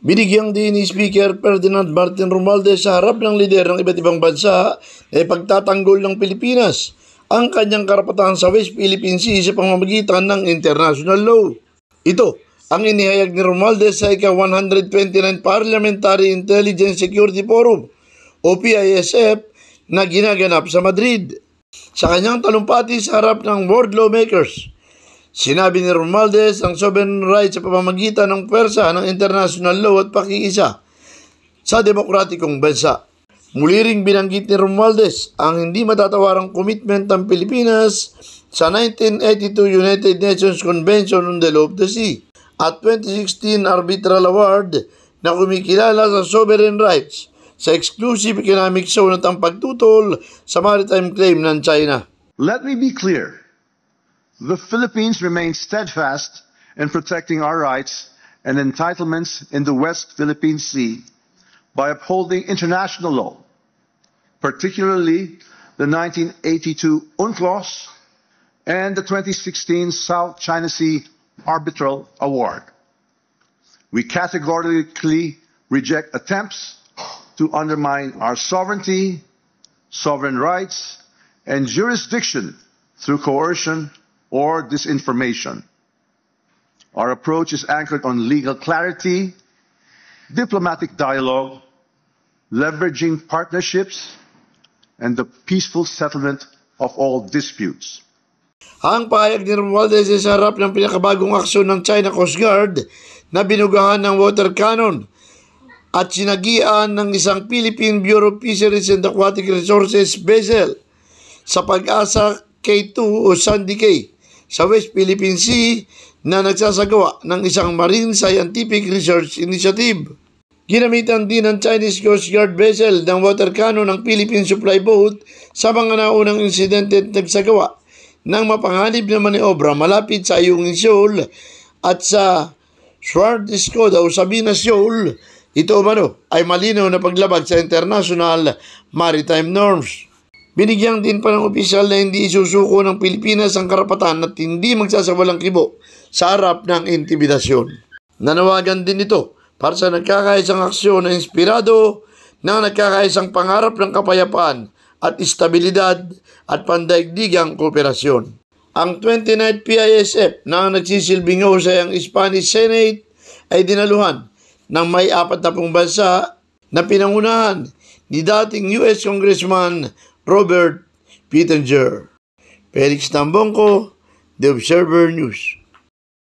Binigyang din ni Speaker Ferdinand Martin Romualdez sa harap ng lider ng iba't ibang bansa na ipagtatanggol ng Pilipinas ang kanyang karapatan sa West Philippine Sea sa pamamagitan ng international law. Ito ang inihayag ni Romualdez sa ika-129 Parliamentary Intelligence Security Forum o PISF na ginaganap sa Madrid. Sa kanyang talumpati sa harap ng world lawmakers, sinabi ni Romualdez ang sovereign rights sa pamamagitan ng pwersa ng international law at pakiisa sa demokratikong bansa. Muli ring binanggit ni Romualdez ang hindi matatawarang commitment ng Pilipinas sa 1982 United Nations Convention on the Law of the Sea at 2016 Arbitral Award na kumikilala sa sovereign rights sa exclusive economic zone at ang pagtutol sa maritime claim ng China. Let me be clear. The Philippines remains steadfast in protecting our rights and entitlements in the West Philippine Sea by upholding international law, particularly the 1982 UNCLOS and the 2016 South China Sea Arbitral Award. We categorically reject attempts to undermine our sovereignty, sovereign rights, and jurisdiction through coercion or disinformation. Our approach is anchored on legal clarity, diplomatic dialogue, leveraging partnerships, and the peaceful settlement of all disputes. Ang pahayag ni Romualdez sa harap ng pinakabagong aksyon ng China Coast Guard na binugahan ng water cannon at sinagian ng isang Philippine Bureau of Fisheries and Aquatic Resources vessel sa Pag-asa K2 o Sandy Cay sa West Philippine Sea na nagsasagawa ng isang Marine Scientific Research Initiative. Ginamitan din ng Chinese Coast Guard vessel ng water cannon ng Philippine Supply Boat sa mga naunang insidente at nagsagawa ng mapanganib na maniobra malapit sa Ayungin Shoal at sa Sword Escoda o Sabina Shoal. Ito umano ay malinaw na paglabag sa international maritime norms. Binigyang din pa ng opisyal na hindi isusuko ng Pilipinas ang karapatan at hindi magsasawalang kibo sa harap ng intimidasyon. Nanawagan din ito para sa nagkakaisang aksyon na inspirado ng nagkakaisang pangarap ng kapayapaan at estabilidad at pandaigdigang kooperasyon. Ang 29th PISF na nagsisilbing husay ang Spanish Senate ay dinaluhan ng may 40 bansa na pinangunahan ni dating US Congressman Robert Pittenger. Felix Tambongco, The Observer News.